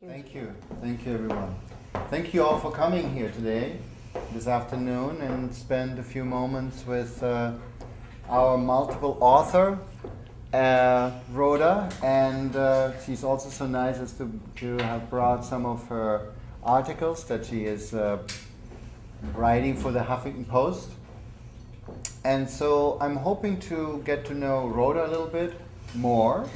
Thank you. Thank you, everyone. Thank you all for coming here today, this afternoon, and spend a few moments with our multiple author, Rhoda, and she's also so nice as to have brought some of her articles that she is writing for the Huffington Post. And so I'm hoping to get to know Rhoda a little bit more.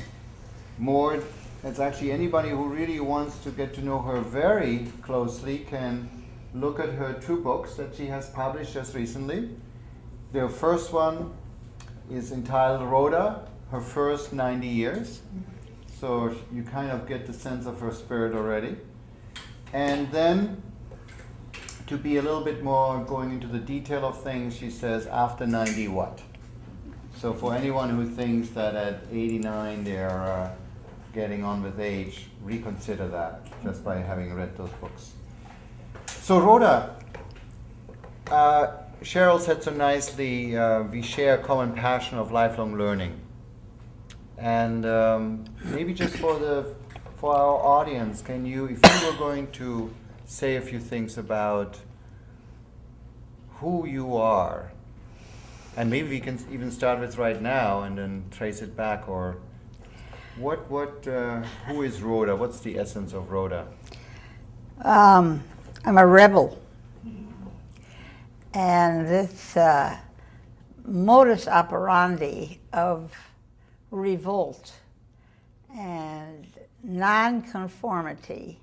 It's actually anybody who really wants to get to know her very closely can look at her two books that she has published just recently. The first one is entitled Rhoda, Her First 90 Years. So you kind of get the sense of her spirit already. And then, to be a little bit more going into the detail of things, she says, after 90 what? So for anyone who thinks that at 89 they're getting on with age, reconsider that just by having read those books. So Rhoda, Cheryl said so nicely, we share a common passion of lifelong learning. And maybe just for our audience, can you, if you were going to say a few things about who you are, and maybe we can even start with right now and then trace it back, or who is Rhoda? What's the essence of Rhoda? I'm a rebel. And this modus operandi of revolt and nonconformity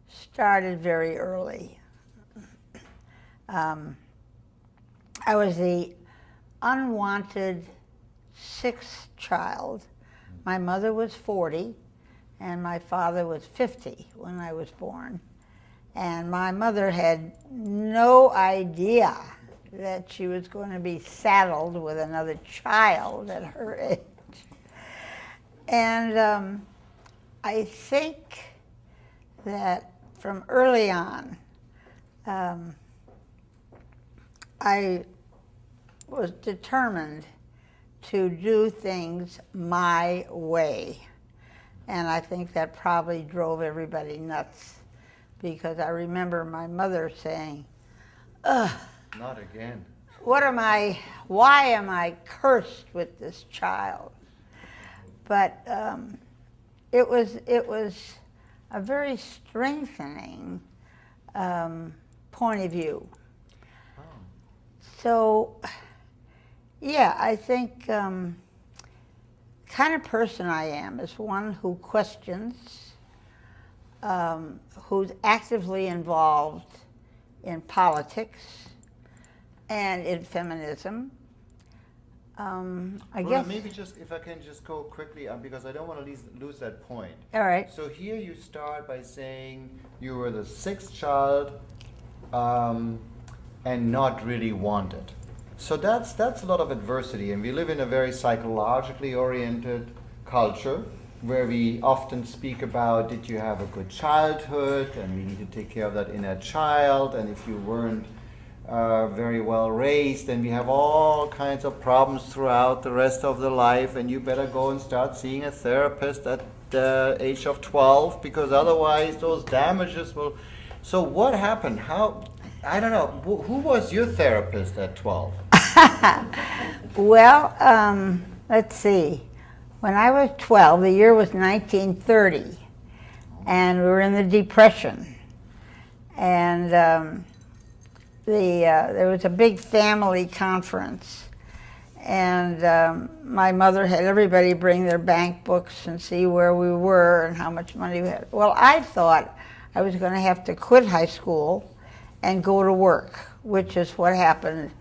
started very early. I was the unwanted sixth child. My mother was 40, and my father was 50 when I was born. And my mother had no idea that she was going to be saddled with another child at her age. And I think that from early on, I was determined to do things my way. And I think that probably drove everybody nuts, because I remember my mother saying, ugh, not again. Why am I cursed with this child? But it was a very strengthening point of view. Oh. So, yeah, I think kind of person I am is one who questions, who's actively involved in politics and in feminism. I guess maybe just, if I can just go quickly, because I don't want to lose that point. All right. So here you start by saying you were the sixth child and not really wanted. So that's a lot of adversity, and we live in a very psychologically oriented culture where we often speak about, did you have a good childhood, and we need to take care of that inner child, and if you weren't very well raised, then we have all kinds of problems throughout the rest of the life, and you better go and start seeing a therapist at the age of 12, because otherwise those damages will... So what happened? I don't know, who was your therapist at 12? Well, let's see. When I was 12, the year was 1930, and we were in the Depression. And there was a big family conference, and my mother had everybody bring their bank books and see where we were and how much money we had. Well, I thought I was going to have to quit high school and go to work, which is what happened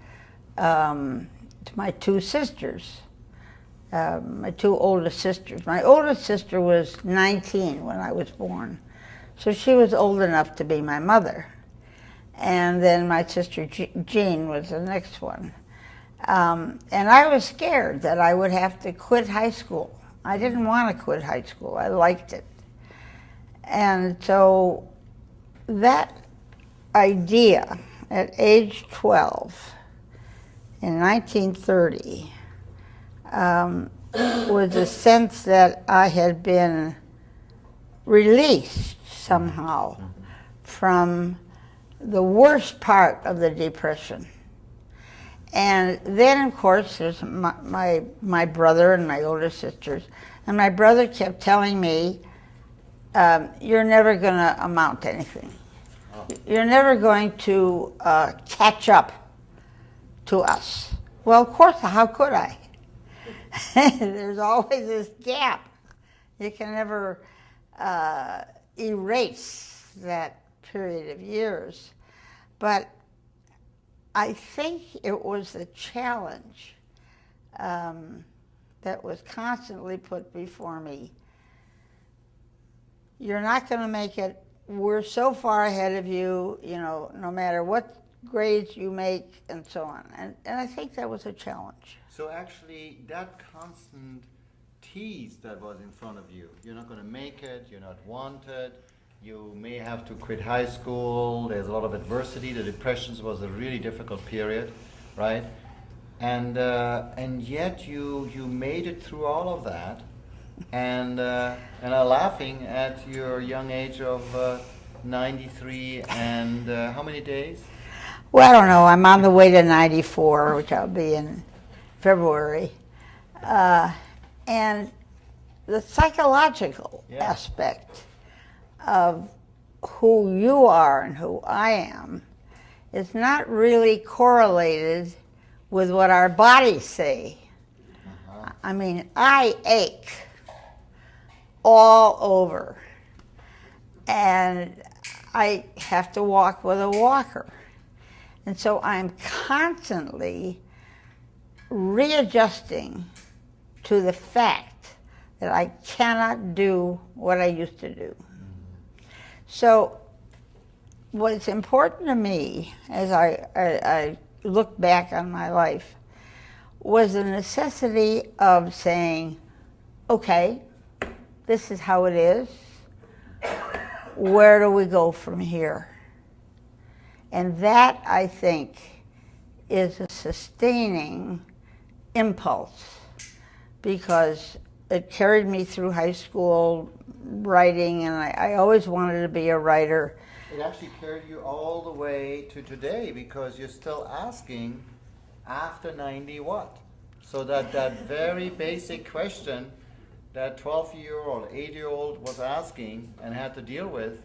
to my two sisters, my two oldest sisters. My oldest sister was 19 when I was born, so she was old enough to be my mother. And then my sister Jean was the next one. And I was scared that I would have to quit high school. I didn't want to quit high school. I liked it. And so that idea at age 12 in 1930 was a sense that I had been released somehow from the worst part of the depression. And then, of course, there's my brother and my older sisters. And my brother kept telling me, you're never going to amount to anything. You're never going to catch up to us. Well, of course, how could I? There's always this gap. You can never erase that period of years. But I think it was the challenge that was constantly put before me. You're not going to make it. We're so far ahead of you, you know, no matter what grades you make and so on. And I think that was a challenge. So actually, that constant tease that was in front of you, you're not going to make it, you're not wanted, you may have to quit high school, there's a lot of adversity, the depressions was a really difficult period, right? And yet you made it through all of that, and are laughing at your young age of 93 and how many days? Well, I don't know. I'm on the way to 94, which I'll be in February. And the psychological aspect of who you are and who I am is not really correlated with what our bodies say. I mean, I ache all over, and I have to walk with a walker. And so I'm constantly readjusting to the fact that I cannot do what I used to do. So what's important to me as I look back on my life was the necessity of saying, okay, this is how it is. Where do we go from here? And that, I think, is a sustaining impulse, because it carried me through high school writing, and I always wanted to be a writer. It actually carried you all the way to today, because you're still asking, after 90 what? So that very basic question that 12-year-old, 8-year-old was asking and had to deal with,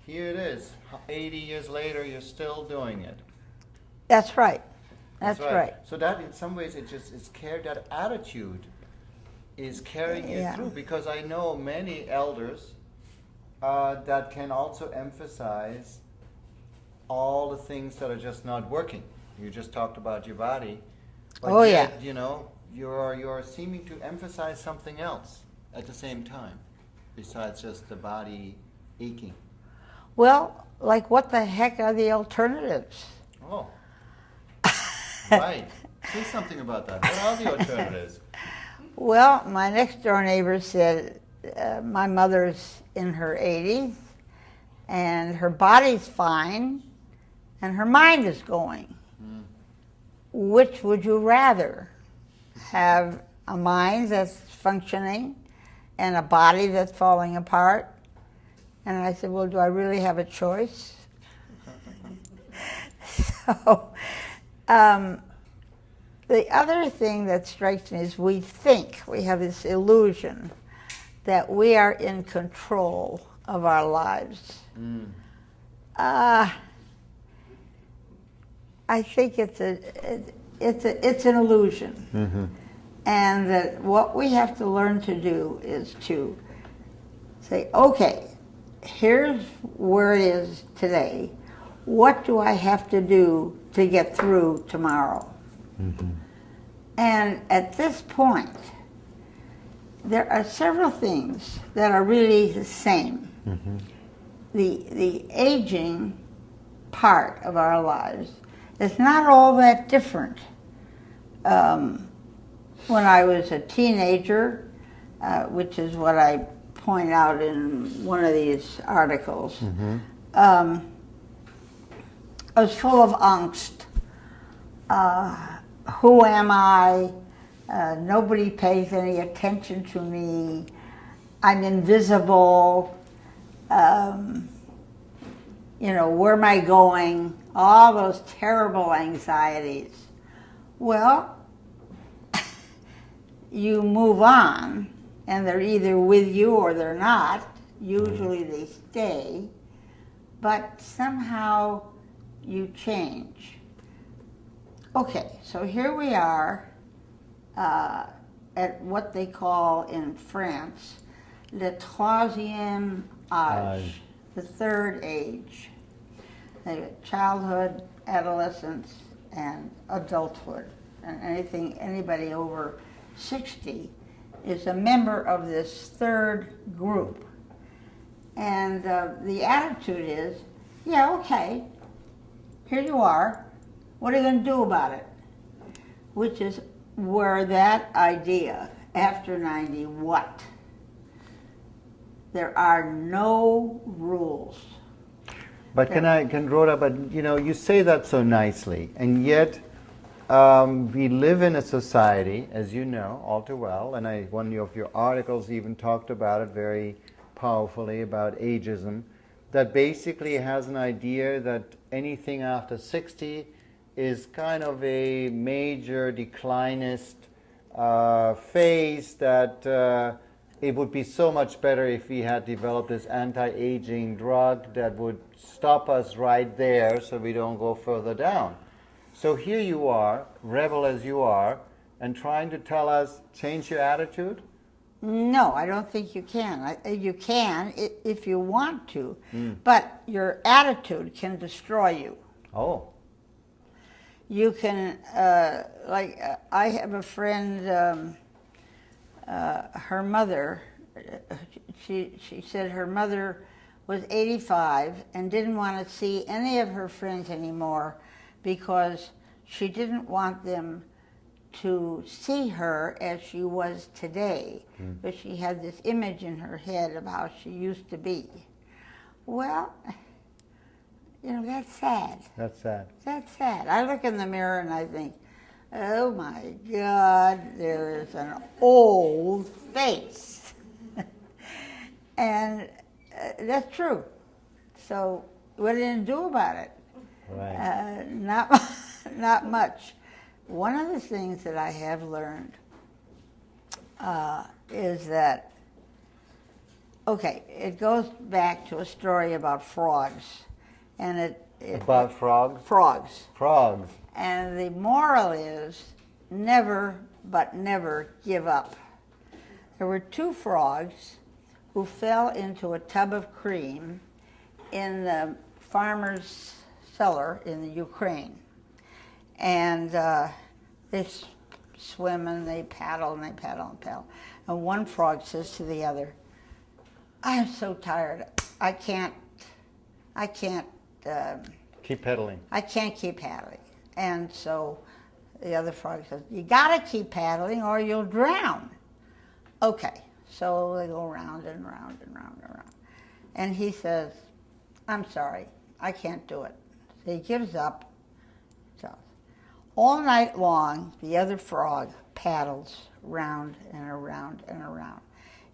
here it is. 80 years later, you're still doing it. That's right. That's right. So that, in some ways, that attitude is carrying you through, because I know many elders that can also emphasize all the things that are just not working. You just talked about your body, but yet, you know, you're seeming to emphasize something else at the same time, besides just the body aching. Well, like, what the heck are the alternatives? Oh, right. Say something about that. What are the alternatives? Well, my next door neighbor said, my mother's in her 80s, and her body's fine, and her mind is going. Which would you rather? Have a mind that's functioning and a body that's falling apart? And I said, well, do I really have a choice? So, the other thing that strikes me is we think, we have this illusion that we are in control of our lives. I think it's an illusion. Mm-hmm. And that what we have to learn to do is to say, okay, here's where it is today. What do I have to do to get through tomorrow? Mm-hmm. And at this point, there are several things that are really the same. Mm-hmm. The aging part of our lives is not all that different. When I was a teenager, which is what I point out in one of these articles, mm-hmm. I was full of angst. Who am I? Nobody pays any attention to me. I'm invisible. um, where am I going? All those terrible anxieties. Well, you move on, and they're either with you or they're not. Usually they stay, but somehow you change. Okay, so here we are at what they call in France le troisième âge, the third age. Childhood, adolescence, and adulthood. And anybody over 60 is a member of this third group. And the attitude is, yeah, okay, here you are. What are you going to do about it? Which is where that idea, after 90, what? There are no rules. But Rhoda, but you say that so nicely, and yet we live in a society, as you know all too well, and one of your articles even talked about it very powerfully, about ageism, that basically has an idea that anything after 60 is kind of a major declinist phase, that it would be so much better if we had developed this anti-aging drug that would stop us right there so we don't go further down. So here you are, rebel as you are, and trying to tell us, change your attitude? No, I don't think you can. You can if you want to, but your attitude can destroy you. Oh. You can, I have a friend, her mother, she said her mother was 85 and didn't want to see any of her friends anymore because she didn't want them to see her as she was today, but she had this image in her head of how she used to be. Well, that's sad. That's sad. That's sad. I look in the mirror and I think, oh my God, there is an old face. And that's true. So what are you going to do about it? Right. Not much. One of the things that I have learned is that, okay, it goes back to a story about frogs. And about frogs? Frogs. Frogs. And the moral is never, but never give up. There were two frogs who fell into a tub of cream in the farmer's cellar in the Ukraine. And they swim and they paddle and they paddle and paddle. And one frog says to the other, I'm so tired. I can't keep paddling. I can't keep paddling. And so the other frog says, you gotta keep paddling or you'll drown. Okay, so they go round and round and round and round. And he says, I'm sorry, I can't do it. So he gives up. So all night long, the other frog paddles round and around and around.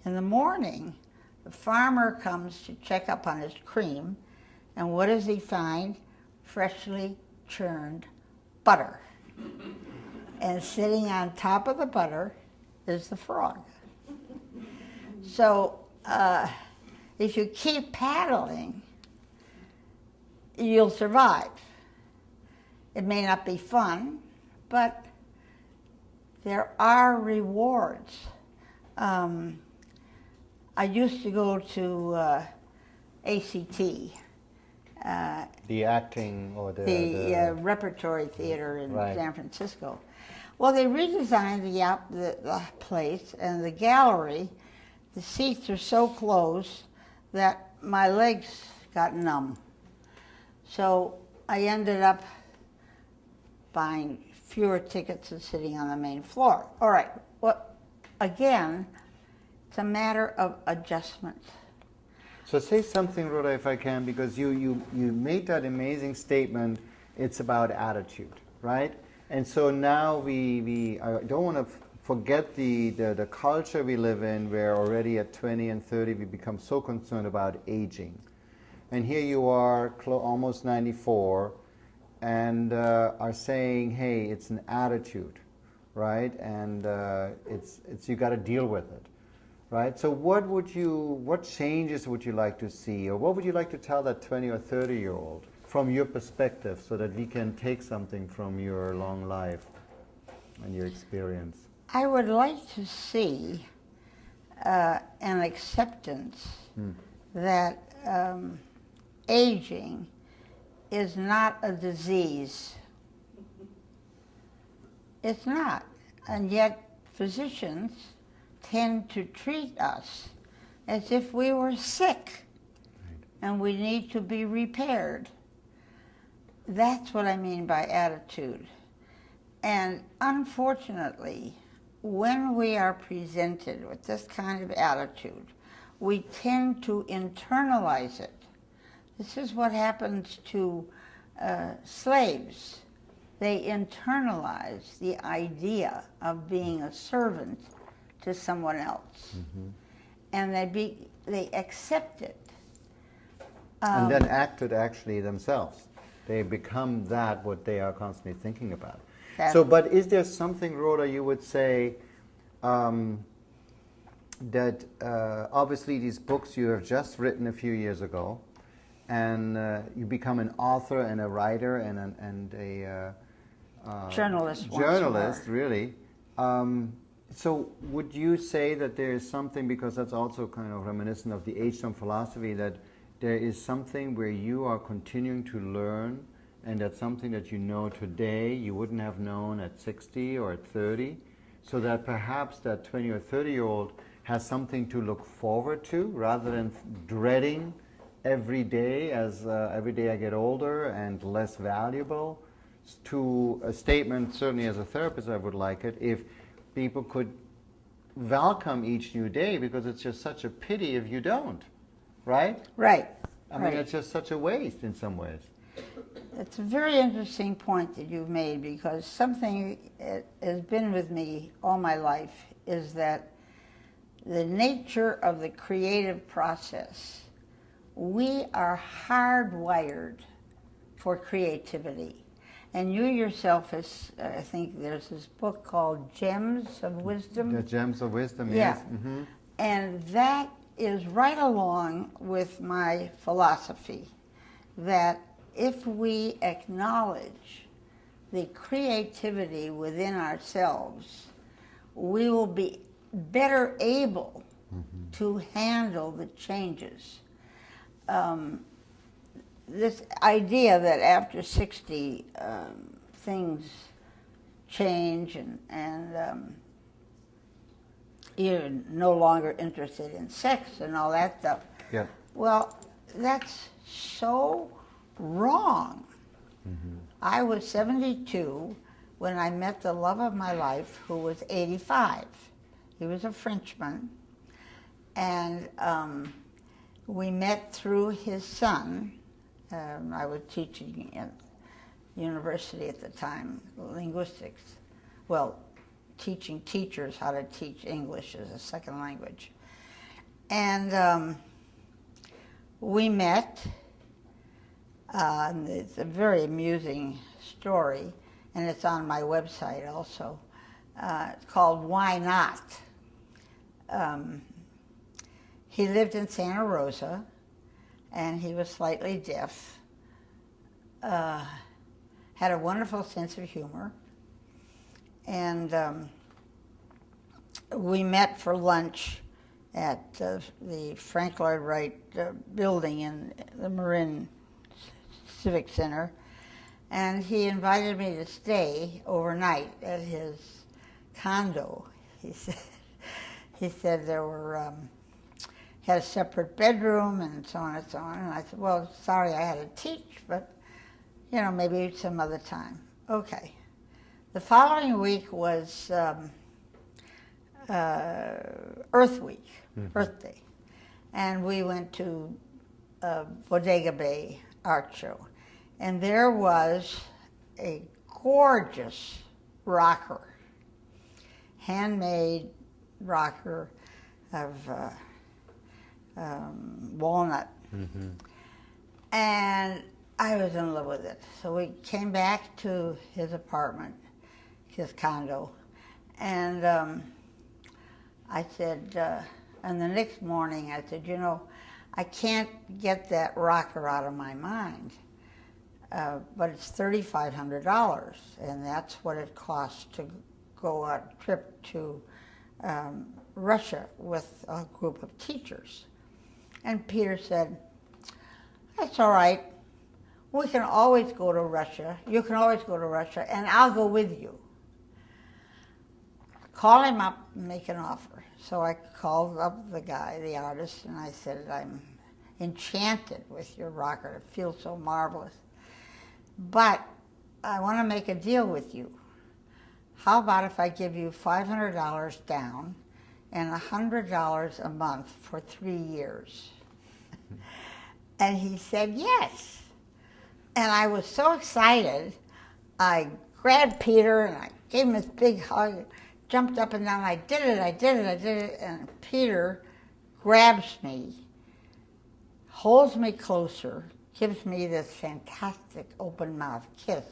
In the morning, the farmer comes to check up on his cream, and what does he find? Freshly churned butter. And sitting on top of the butter is the frog. So if you keep paddling, you'll survive. It may not be fun, but there are rewards. I used to go to ACT. The acting or the repertory theater in right. San Francisco. Well, they redesigned the place and the gallery. The seats are so close that my legs got numb. So I ended up buying fewer tickets and sitting on the main floor. All right, well, again, it's a matter of adjustment. So say something, Rhoda, if I can, because you made that amazing statement, it's about attitude, right? And so now I don't want to forget the culture we live in, where already at 20 and 30 we become so concerned about aging. And here you are, almost 94, and are saying, hey, it's an attitude, right? And it's you got to deal with it, right? So what changes would you like to see, or what would you like to tell that 20 or 30-year-old from your perspective, so that we can take something from your long life and your experience? I would like to see an acceptance that aging is not a disease. It's not. And yet physicians tend to treat us as if we were sick and we need to be repaired. That's what I mean by attitude. And unfortunately, when we are presented with this kind of attitude, we tend to internalize it. This is what happens to slaves. They internalize the idea of being a servant to someone else, and they accept it. And then act it actually themselves. They become that what they are constantly thinking about. So, but is there something, Rhoda, you would say that obviously these books you have just written a few years ago, and you become an author and a writer and a journalist, really. So would you say that there is something, because that's also kind of reminiscent of the age-stone philosophy, that there is something where you are continuing to learn, and that's something that you know today you wouldn't have known at 60 or at 30, so that perhaps that 20 or 30-year-old has something to look forward to rather than dreading every day as every day I get older and less valuable, to a statement, certainly as a therapist I would like it, if people could welcome each new day, because it's just such a pity if you don't, right? Right. I mean, it's just such a waste in some ways. It's a very interesting point that you've made, because something that has been with me all my life is that the nature of the creative process, we are hardwired for creativity. And you yourself, I think there's this book called Gems of Wisdom. The Gems of Wisdom, yeah. Yes. Mm-hmm. And that is right along with my philosophy, that if we acknowledge the creativity within ourselves, we will be better able to handle the changes. This idea that after 60 things change and you're no longer interested in sex and all that stuff. Yeah. Well, that's so wrong. I was 72 when I met the love of my life, who was 85. He was a Frenchman, and we met through his son. I was teaching at university at the time, linguistics. Well, teaching teachers how to teach English as a second language. And we met. It's a very amusing story, and it's on my website also. It's called Why Not? He lived in Santa Rosa, and he was slightly deaf, had a wonderful sense of humor, and we met for lunch at the Frank Lloyd Wright building in the Marin Civic Center, and he invited me to stay overnight at his condo. He said there were had a separate bedroom and so on and so on. And I said, well, sorry I had to teach, but you know, maybe some other time. Okay. The following week was Earth Week, Earth Day, and we went to Bodega Bay Art Show, and there was a gorgeous rocker, handmade rocker of walnut. Mm-hmm. And I was in love with it. So we came back to his apartment, his condo, and I said, and the next morning I said, you know, I can't get that rocker out of my mind, but it's $3,500, and that's what it costs to go on a trip to Russia with a group of teachers. And Peter said, that's all right. We can always go to Russia. You can always go to Russia, and I'll go with you. Call him up and make an offer. So I called up the guy, the artist, and I said, I'm enchanted with your rocker. It feels so marvelous. But I want to make a deal with you. How about if I give you $500 down and $100 a month for 3 years? And he said yes. And I was so excited, I grabbed Peter and I gave him this big hug, jumped up and down, I did it, and Peter grabs me, holds me closer, gives me this fantastic open mouth kiss,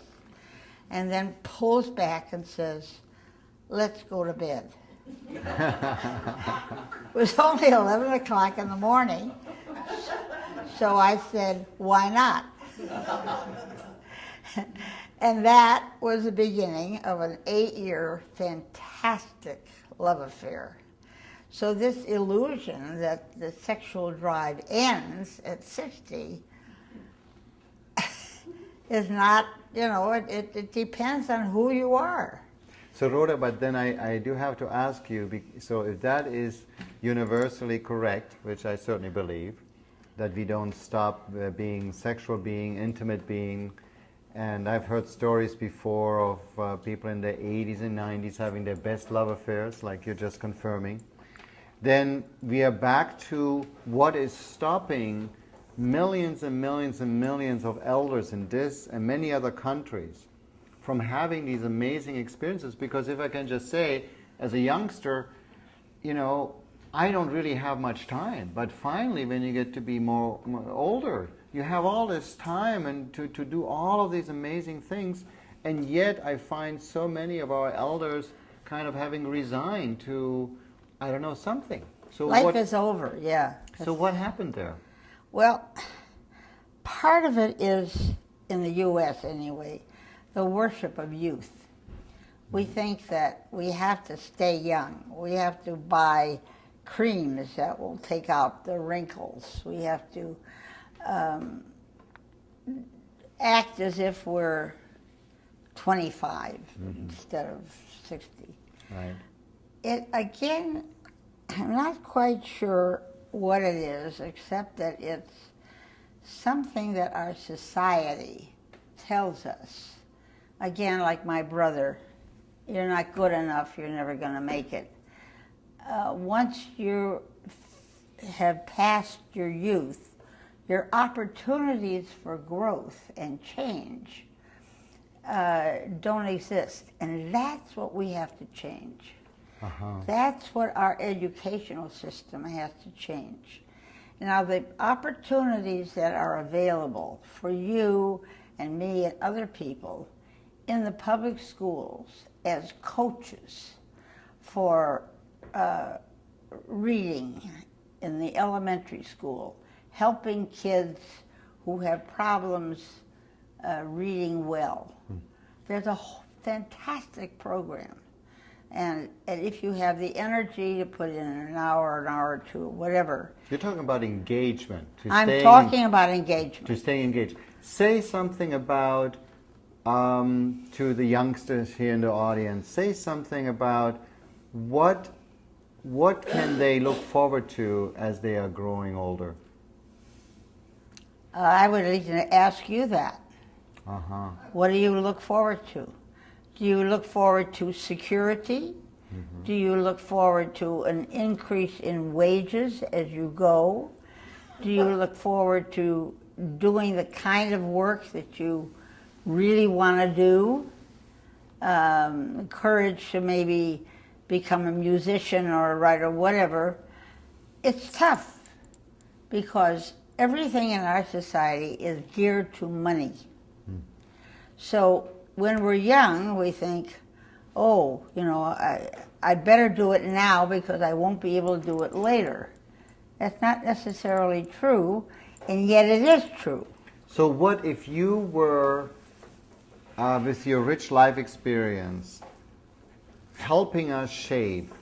and then pulls back and says, let's go to bed. It was only 11 o'clock in the morning, so I said, why not? And that was the beginning of an 8-year fantastic love affair. So this illusion that the sexual drive ends at 60 is not, you know, it depends on who you are. So Rhoda, but then I do have to ask you, so if that is universally correct, which I certainly believe, that we don't stop being sexual being, intimate being, and I've heard stories before of people in their 80s and 90s having their best love affairs, like you're just confirming, then we are back to what is stopping millions and millions and millions of elders in this and many other countries from having these amazing experiences. Because if I can just say, as a youngster, you know, I don't really have much time, but finally when you get to be more older, you have all this time and to do all of these amazing things, and yet I find so many of our elders kind of having resigned to, I don't know, something. So life is over, yeah. So what happened there? Well, part of it is, in the U.S. anyway, the worship of youth. We think that we have to stay young. We have to buy creams that will take out the wrinkles. We have to act as if we're 25 instead of 60. Right. It, again, I'm not quite sure what it is, except that it's something that our society tells us. Again, like my brother, you're not good enough, you're never going to make it. Once you have passed your youth, your opportunities for growth and change don't exist. And that's what we have to change. That's what our educational system has to change. Now, the opportunities that are available for you and me and other people in the public schools as coaches for reading in the elementary school, helping kids who have problems reading well. There's a fantastic program. And if you have the energy to put in an hour or two, whatever. You're talking about engagement. I'm talking about engagement. To stay engaged. Say something about, to the youngsters here in the audience, say something about what can they look forward to as they are growing older? I would like to ask you that. What do you look forward to? Do you look forward to security? Do you look forward to an increase in wages as you go? Do you look forward to doing the kind of work that you really want to do? Courage to maybe become a musician or a writer, whatever, it's tough because everything in our society is geared to money. So when we're young, we think, oh, you know, I better do it now because I won't be able to do it later. That's not necessarily true, and yet it is true. So what if you were, with your rich life experience, helping us shape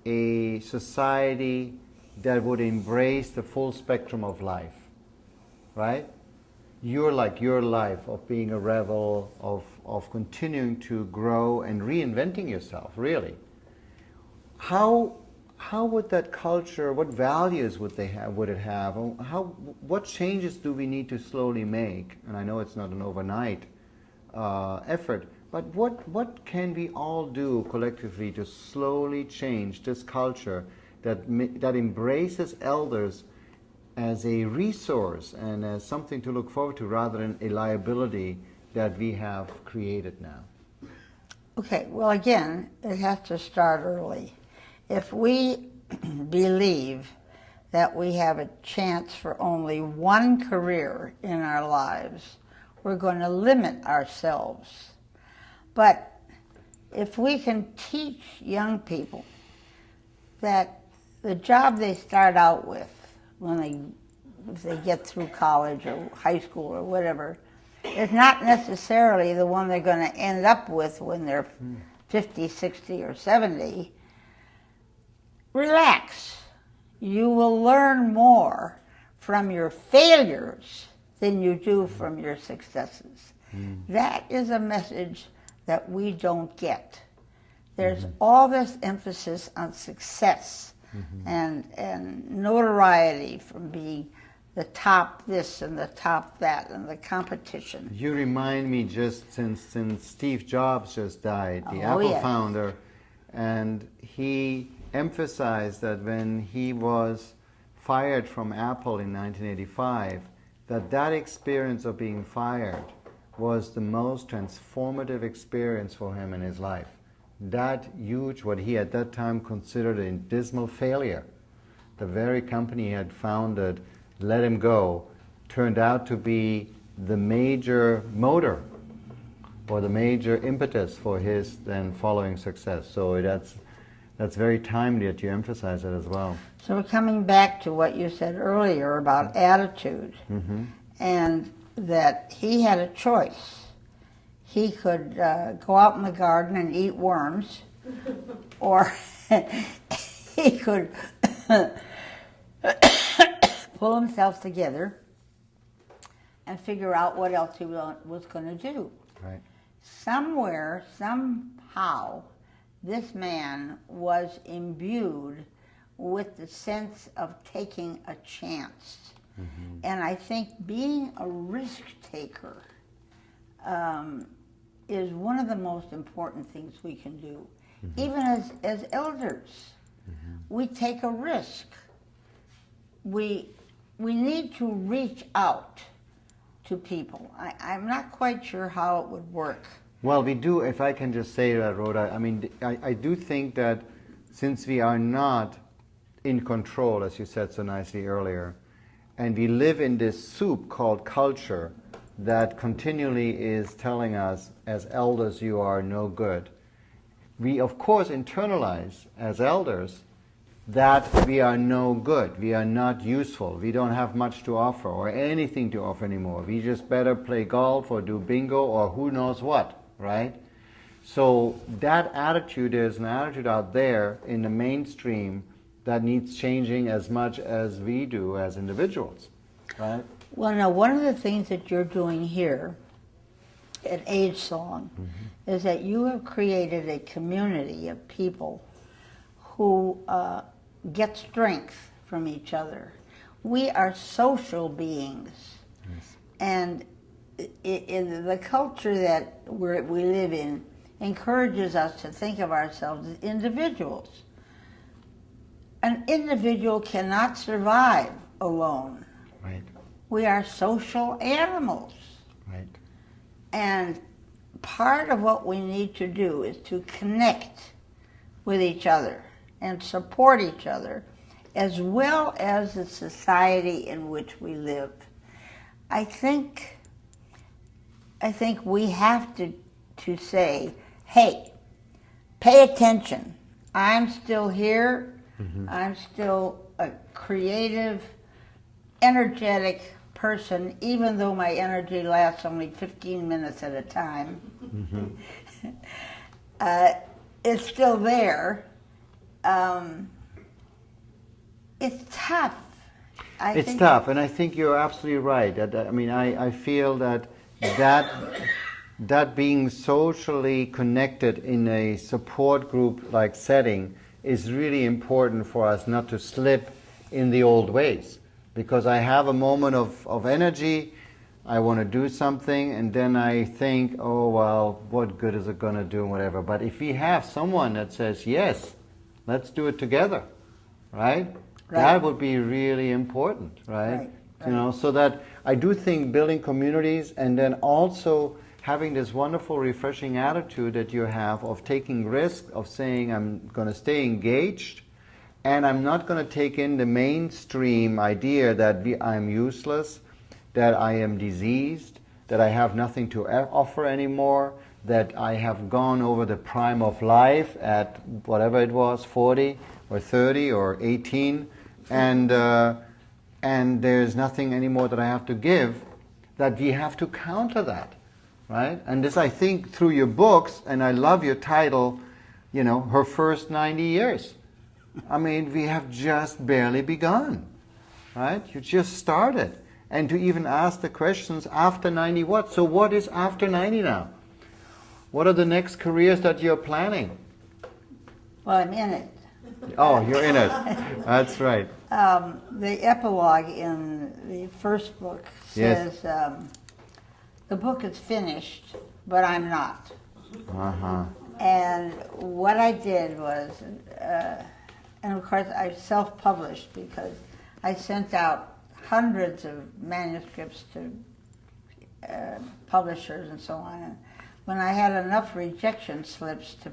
a society that would embrace the full spectrum of life, right? You're like your life of being a rebel, of continuing to grow and reinventing yourself, really. How would that culture, what values would it have? What changes do we need to slowly make? And I know it's not an overnight effort, but what can we all do collectively to slowly change this culture that embraces elders as a resource and as something to look forward to rather than a liability that we have created now? Okay, well, again, it has to start early. If we believe that we have a chance for only one career in our lives, we're going to limit ourselves. But if we can teach young people that the job they start out with if they get through college or high school or whatever, is not necessarily the one they're going to end up with when they're 50, 60, or 70, relax. You will learn more from your failures than you do from your successes. That is a message that we don't get. There's all this emphasis on success and notoriety from being the top this and the top that and the competition. You remind me, just since Steve Jobs just died, the Apple founder, and he emphasized that when he was fired from Apple in 1985, that experience of being fired was the most transformative experience for him in his life. That huge, what he at that time considered a dismal failure. The very company he had founded, let him go, turned out to be the major motor or the major impetus for his then following success. So that's very timely that you emphasize it as well. So we're coming back to what you said earlier about attitude, and that he had a choice. He could go out in the garden and eat worms, or he could pull himself together and figure out what else he was going to do. Right. Somewhere, somehow, this man was imbued with the sense of taking a chance. And I think being a risk taker is one of the most important things we can do. Even as elders, we take a risk. We need to reach out to people. I'm not quite sure how it would work. Well, we do, if I can just say that, Rhoda, I mean, I do think that since we are not in control, as you said so nicely earlier, and we live in this soup called culture that continually is telling us, as elders, you are no good, we of course internalize as elders that we are no good, we are not useful, we don't have much to offer or anything to offer anymore. We just better play golf or do bingo or who knows what, right? So that attitude is an attitude out there in the mainstream that needs changing as much as we do as individuals, right? Well, now, one of the things that you're doing here at Age Song is that you have created a community of people who get strength from each other. We are social beings. Yes. And in the culture that we live in encourages us to think of ourselves as individuals. An individual cannot survive alone. Right. We are social animals. Right. And part of what we need to do is to connect with each other and support each other, as well as the society in which we live. I think we have to say, hey, pay attention. I'm still here. Mm-hmm. I'm still a creative, energetic person, even though my energy lasts only 15 minutes at a time. Mm-hmm. It's still there. It's tough. It's tough, and I think you're absolutely right. I mean, I feel that being socially connected in a support group like setting is really important for us not to slip in the old ways. Because I have a moment of energy, I want to do something, and then I think, oh, well, what good is it going to do, and whatever. But if we have someone that says, yes, let's do it together, right? That would be really important, right? You know, so that I do think building communities and then also having this wonderful, refreshing attitude that you have of taking risks, of saying I'm going to stay engaged, and I'm not going to take in the mainstream idea that I'm useless, that I am diseased, that I have nothing to offer anymore, that I have gone over the prime of life at whatever it was, 40 or 30 or 18, and there's nothing anymore that I have to give, that we have to counter that, right? And this, I think, through your books, and I love your title, you know, Her First 90 Years. I mean, we have just barely begun, right? You just started. And to even ask the questions, after 90 what? So what is after 90 now? What are the next careers that you're planning? Well, I'm in it. Oh, you're in it. That's right. The epilogue in the first book says, the book is finished, but I'm not. Uh-huh. And what I did was, and of course I self-published because I sent out hundreds of manuscripts to publishers and so on. And when I had enough rejection slips to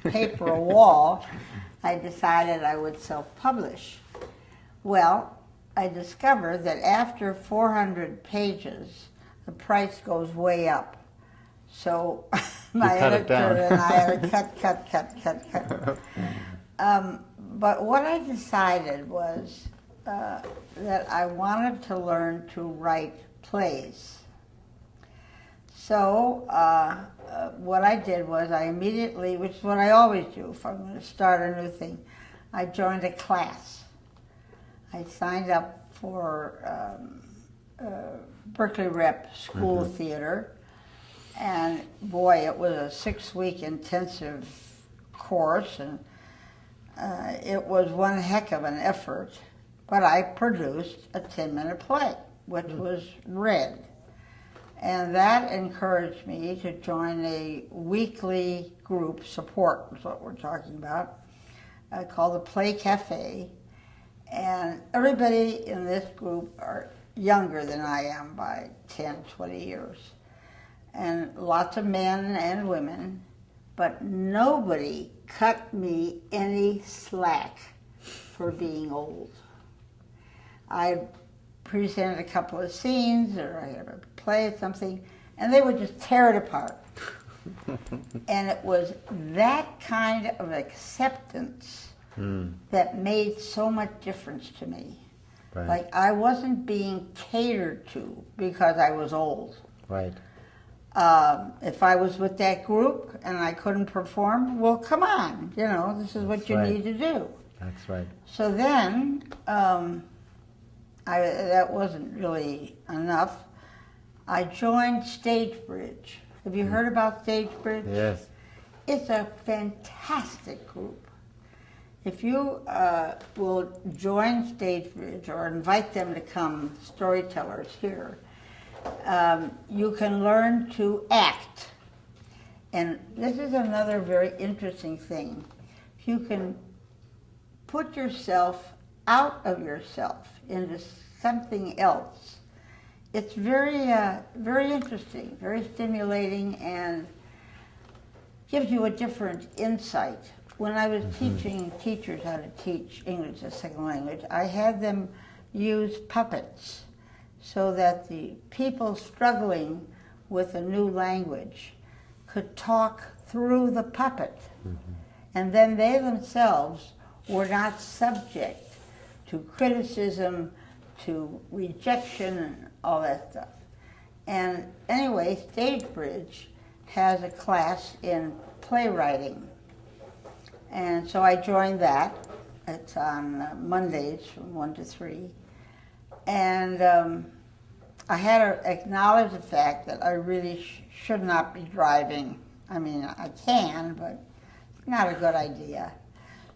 paper a wall, I decided I would self-publish. Well, I discovered that after 400 pages, the price goes way up. So my editor and I had to cut. But what I decided was that I wanted to learn to write plays. So what I did was I immediately, which is what I always do if I'm going to start a new thing, I joined a class. I signed up for Berkeley Rep School of Theater, and boy, it was a 6-week intensive course, and it was one heck of an effort, but I produced a 10-minute play, which was read. And that encouraged me to join a weekly group, support is what we're talking about, called the Play Cafe. And everybody in this group are younger than I am by 10, 20 years. And lots of men and women, but nobody cut me any slack for being old. I presented a couple of scenes, or I had a play or something, and they would just tear it apart. And it was that kind of acceptance that made so much difference to me. Right. Like, I wasn't being catered to because I was old. Right. If I was with that group and I couldn't perform, well, come on, you know, this is what you need to do. That's right. So then, that wasn't really enough. I joined StageBridge. Have you heard about StageBridge? Yes. It's a fantastic group. If you will join StageBridge or invite them to come, storytellers here, you can learn to act. And this is another very interesting thing. If you can put yourself out of yourself into something else, it's very, very interesting, very stimulating, and gives you a different insight when I was teaching teachers how to teach English as a second language, I had them use puppets so that the people struggling with a new language could talk through the puppet. And then they themselves were not subject to criticism, to rejection, and all that stuff. And anyway, Stagebridge has a class in playwriting. And so I joined that. It's on Mondays from 1 to 3. And I had to acknowledge the fact that I really should not be driving. I mean, I can, but it's not a good idea.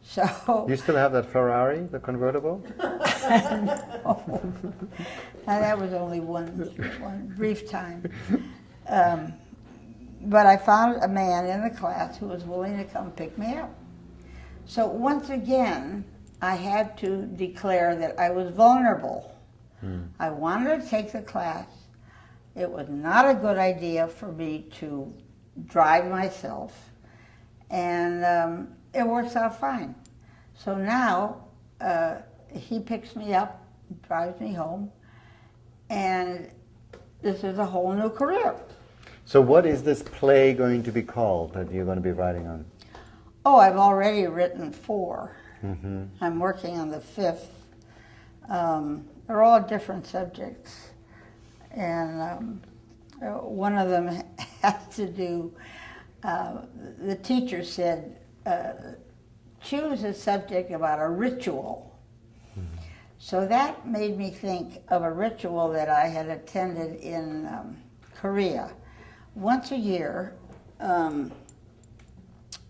So You still have that Ferrari, the convertible? no. That was only one brief time. But I found a man in the class who was willing to come pick me up. So once again, I had to declare that I was vulnerable. I wanted to take the class. It was not a good idea for me to drive myself, and it works out fine. So now he picks me up, drives me home, and this is a whole new career. So what is this play going to be called that you're going to be writing on? Oh, I've already written 4. I'm working on the 5th. They're all different subjects. And one of them has to do, the teacher said, choose a subject about a ritual. So that made me think of a ritual that I had attended in Korea. Once a year,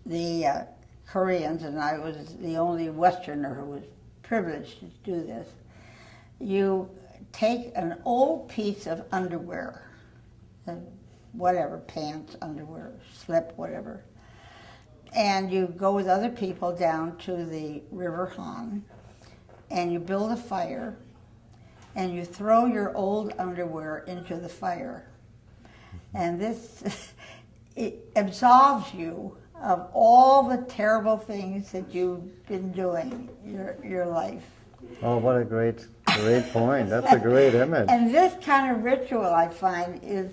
the Koreans, and I was the only Westerner who was privileged to do this, you take an old piece of underwear, whatever, pants, underwear, slip, whatever, and you go with other people down to the River Han, and you build a fire, and you throw your old underwear into the fire. And this, it absolves you of all the terrible things that you've been doing your life. Oh, what a great point. That's a great image. And this kind of ritual, I find, is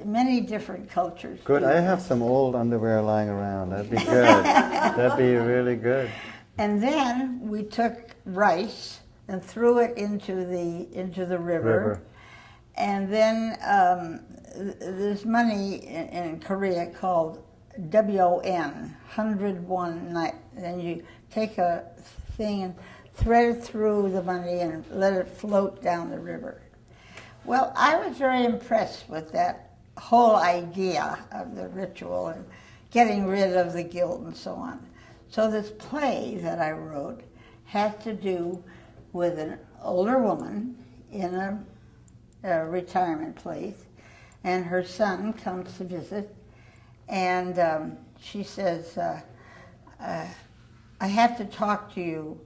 many different cultures. Good. I have some old underwear lying around. That'd be good. That'd be really good. And then we took rice and threw it into the river. And then there's money in Korea called WON, 101 night. Then you take a thing and thread it through the money and let it float down the river. Well, I was very impressed with that whole idea of the ritual and getting rid of the guilt and so on. So this play that I wrote has to do with an older woman in a retirement place, and her son comes to visit, and she says, I have to talk to you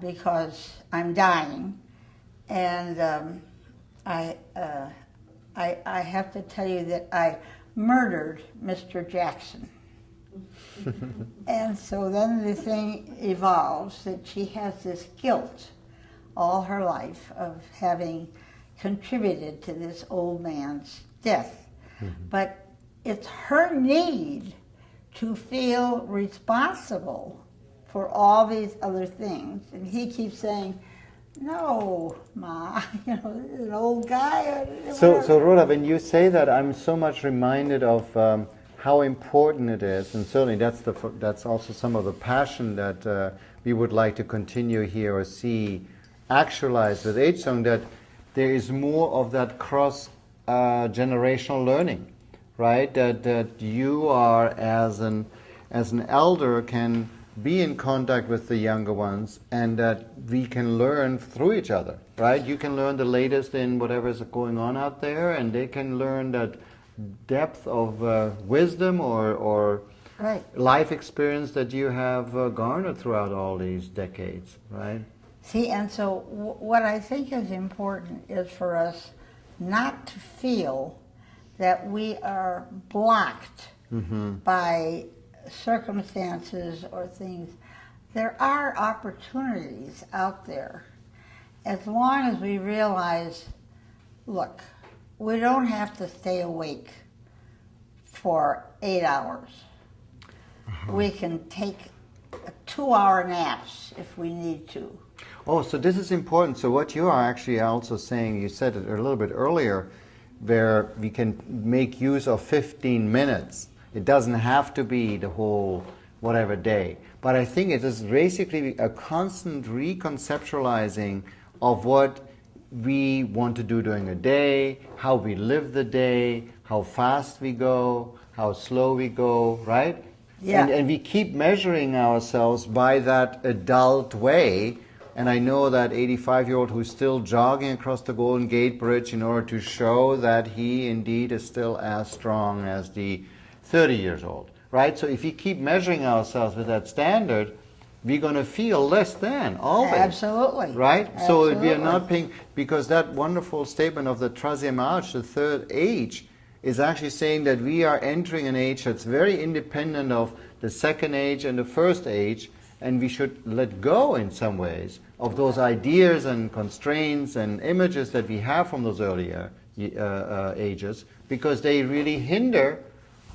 because I'm dying, and I have to tell you that I murdered Mr. Jackson. And so then the thing evolves that she has this guilt all her life of having contributed to this old man's death. But it's her need to feel responsible for all these other things. And he keeps saying, no, Ma, an old guy. So Rhoda, when you say that, I'm so much reminded of how important it is, and certainly that's also some of the passion that we would like to continue here or see actualized with H-Song, that there is more of that cross-generational learning, right? That you are, as an elder, can be in contact with the younger ones, and that we can learn through each other, right? You can learn the latest in whatever is going on out there, and they can learn that depth of wisdom or right. life experience that you have garnered throughout all these decades, right? See, and so what I think is important is for us not to feel that we are blocked by circumstances or things, there are opportunities out there. As long as we realize, look, we don't have to stay awake for 8 hours. We can take 2-hour naps if we need to. Oh, so this is important. So what you are actually also saying, you said it a little bit earlier, where we can make use of 15 minutes. It doesn't have to be the whole whatever day. But I think it is basically a constant reconceptualizing of what we want to do during a day, how we live the day, how fast we go, how slow we go, right? Yeah. And we keep measuring ourselves by that adult way. And I know that 85-year-old who's still jogging across the Golden Gate Bridge in order to show that he indeed is still as strong as the 30 years old, right? So if we keep measuring ourselves with that standard, we're going to feel less than, always. Absolutely. Right? Absolutely. So we are not paying, because that wonderful statement of the troisième âge, the third age, is actually saying that we are entering an age that's very independent of the second age and the first age, and we should let go in some ways of those ideas and constraints and images that we have from those earlier ages, because they really hinder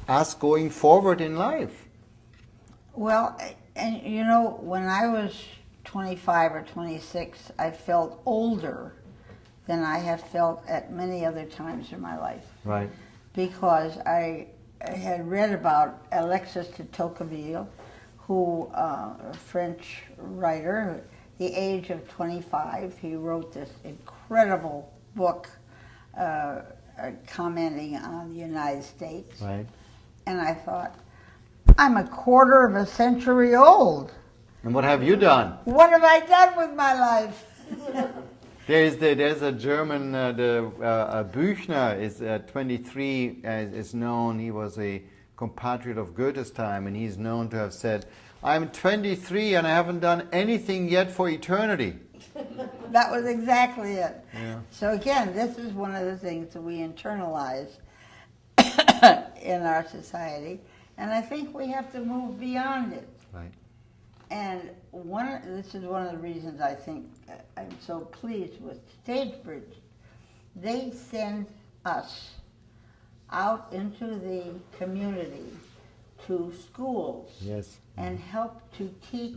us going forward in life. Well, and you know, when I was 25 or 26, I felt older than I have felt at many other times in my life. Right. Because I had read about Alexis de Tocqueville, who, a French writer, at the age of 25, he wrote this incredible book commenting on the United States. Right. And I thought, I'm a quarter of a century old. And what have you done? What have I done with my life? There's a German, Büchner is 23, is known, he was a compatriot of Goethe's time, and he's known to have said, I'm 23 and I haven't done anything yet for eternity. That was exactly it. Yeah. So again, this is one of the things that we internalize in our society, and I think we have to move beyond it. Right. And this is one of the reasons I think I'm so pleased with Stagebridge. They send us out into the community to schools. Yes. And help to teach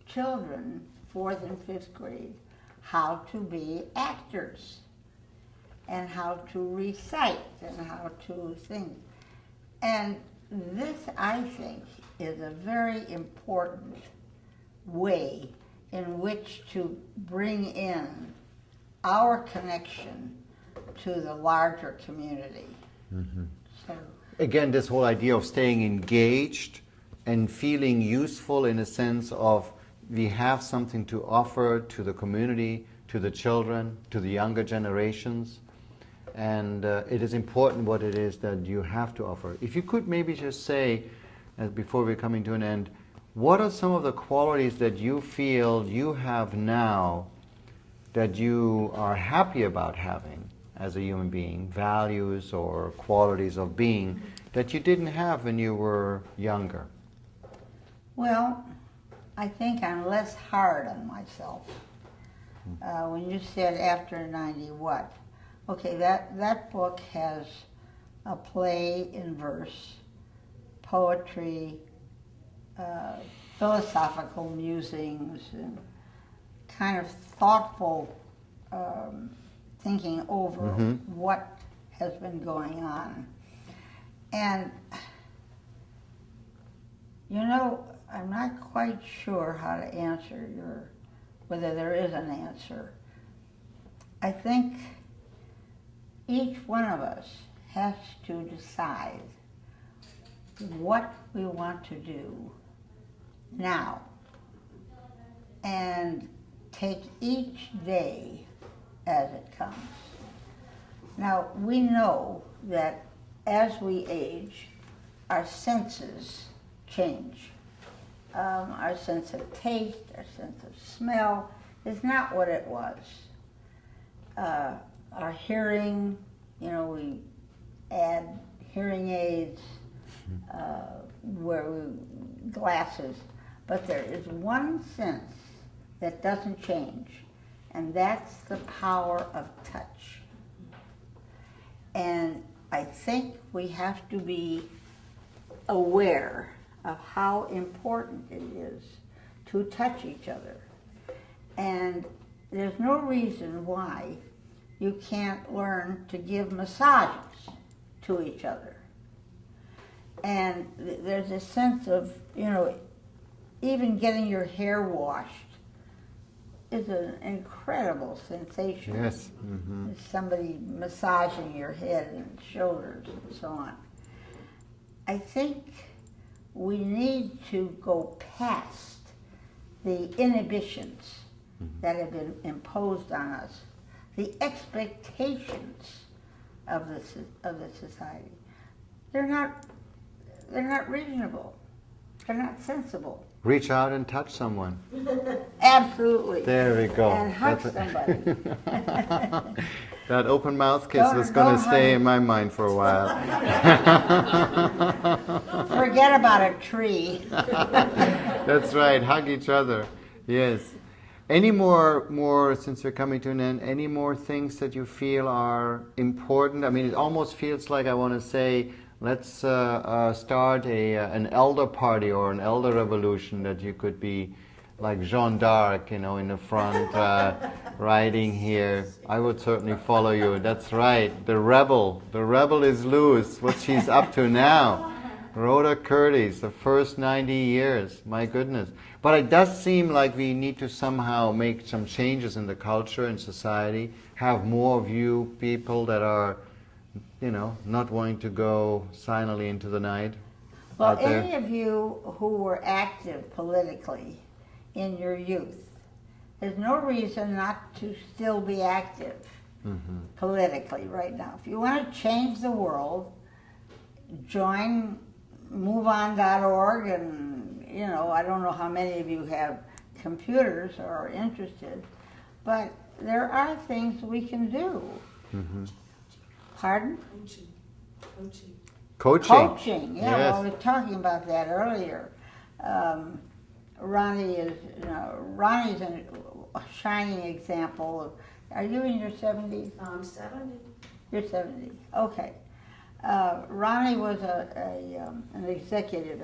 children, 4th and 5th grade, how to be actors and how to recite and how to sing. And this, I think, is a very important way in which to bring in our connection to the larger community. Mm-hmm. So, again, this whole idea of staying engaged and feeling useful in a sense of we have something to offer to the community, to the children, to the younger generations. And it is important what it is that you have to offer. If you could maybe just say, before we're coming to an end, what are some of the qualities that you feel you have now that you are happy about having as a human being, values or qualities of being that you didn't have when you were younger? well, I think I'm less hard on myself. When you said after 90 what? Okay, that book has a play in verse, poetry, philosophical musings, and kind of thoughtful thinking over what has been going on. And, you know, I'm not quite sure how to answer whether there is an answer. I think each one of us has to decide what we want to do now and take each day as it comes. Now, we know that as we age, our senses change. Our sense of taste, our sense of smell is not what it was. Our hearing, you know, we add hearing aids, glasses, but there is one sense that doesn't change, and that's the power of touch. And I think we have to be aware of how important it is to touch each other. And there's no reason why you can't learn to give massages to each other. And there's a sense of, even getting your hair washed is an incredible sensation. Yes. Mm-hmm. Somebody massaging your head and shoulders and so on. I think we need to go past the inhibitions that have been imposed on us, the expectations of the society. They're not reasonable. They're not sensible. Reach out and touch someone. Absolutely. There we go. And hug somebody. That open mouth kiss is going to stay in my mind for a while. Forget about a tree. That's right. Hug each other. Yes. Any more, since we're coming to an end, any more things that you feel are important? I mean, it almost feels like I want to say, let's start an elder party or an elder revolution, that you could be like Jeanne d'Arc, in the front, riding here. I would certainly follow you. That's right. The rebel is loose. What she's up to now. Rhoda Curtis, the first 90 years. My goodness. But it does seem like we need to somehow make some changes in the culture and society, have more of you people that are, not wanting to go silently into the night. Well, any of you who were active politically in your youth, there's no reason not to still be active politically right now. If you want to change the world, join MoveOn.org, and I don't know how many of you have computers or are interested, but there are things we can do. Mm-hmm. Pardon? Coaching. Yeah, yes. well, we were talking about that earlier. Ronnie's a shining example of. Are you in your 70s? I'm 70. You're 70. Okay. Ronnie was an executive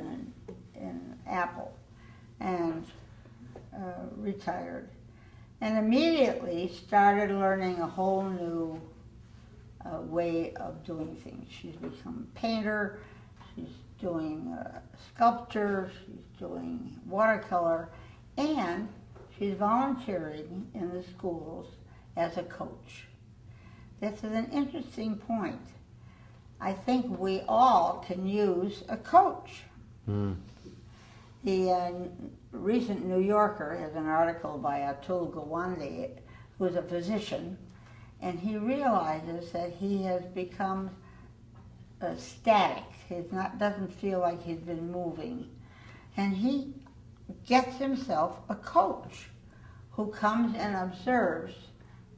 in Apple and retired, and immediately started learning a whole new way of doing things. She's become a painter, she's doing sculpture, she's doing watercolor, and she's volunteering in the schools as a coach. This is an interesting point. I think we all can use a coach. Mm. The recent New Yorker has an article by Atul Gawande, who's a physician, and he realizes that he has become static. Doesn't feel like he's been moving. And he gets himself a coach who comes and observes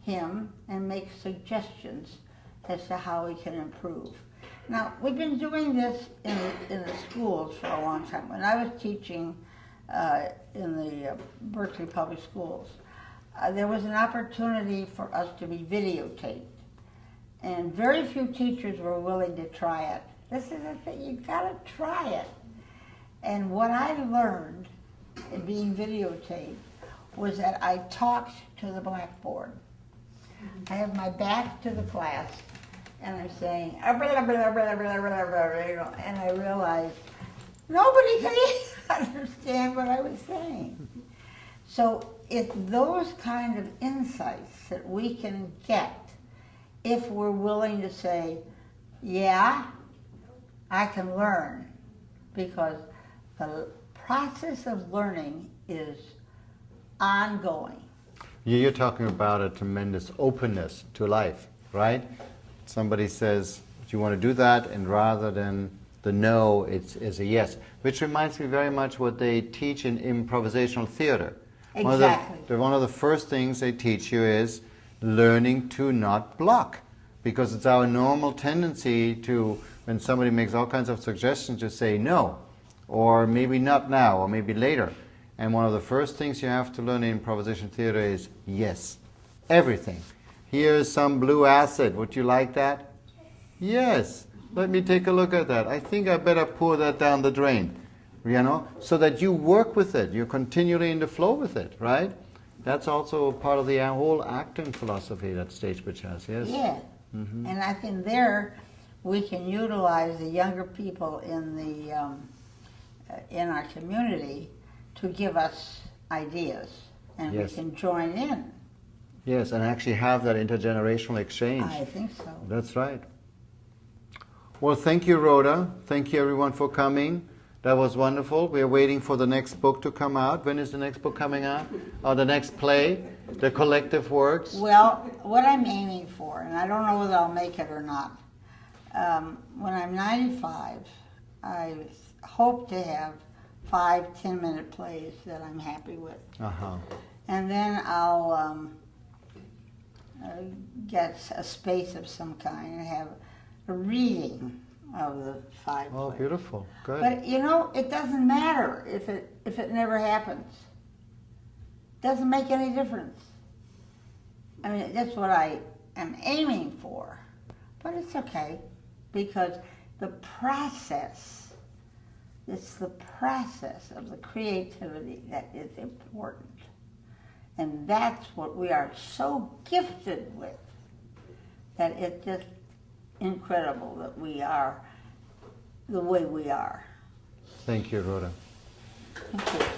him and makes suggestions as to how he can improve. Now, we've been doing this in the schools for a long time. When I was teaching in the Berkeley Public Schools, there was an opportunity for us to be videotaped. And very few teachers were willing to try it. This is the thing, you've got to try it. And what I learned in being videotaped was that I talked to the blackboard. I have my back to the class, and I'm saying, blah, blah, blah, blah, blah, blah, blah, and I realized nobody could understand what I was saying. So it's those kind of insights that we can get if we're willing to say, yeah, I can learn, because the process of learning is ongoing. You're talking about a tremendous openness to life, right? Somebody says, do you want to do that? And rather than the no, it's a yes. Which reminds me very much what they teach in improvisational theater. Exactly. One of the first things they teach you is learning to not block. Because it's our normal tendency to when somebody makes all kinds of suggestions, just say no, or maybe not now, or maybe later. And one of the first things you have to learn in improvisation theater is yes, everything. Here's some blue acid. Would you like that? Yes. Let me take a look at that. I think I better pour that down the drain. You know, so that you work with it. You're continually in the flow with it, right? That's also part of the whole acting philosophy that Stagebridge has, yes? Yeah. And I think there we can utilize the younger people in our community to give us ideas, and Yes. we can join in. Yes, and actually have that intergenerational exchange. I think so. That's right. Well, thank you, Rhoda. Thank you, everyone, for coming. That was wonderful. We are waiting for the next book to come out. When is the next book coming out? Or the next play? The collective works? Well, what I'm aiming for, and I don't know whether I'll make it or not, when I'm 95, I hope to have 5 10-minute plays that I'm happy with. Uh-huh. And then I'll get a space of some kind and have a reading of the 5 Oh, plays. beautiful. Good. But you know, it doesn't matter if it never happens. Doesn't make any difference. I mean, that's what I am aiming for. But it's okay, because the process, it's the process of the creativity that is important. And that's what we are so gifted with, that it's just incredible that we are the way we are. Thank you, Rhoda. Thank you.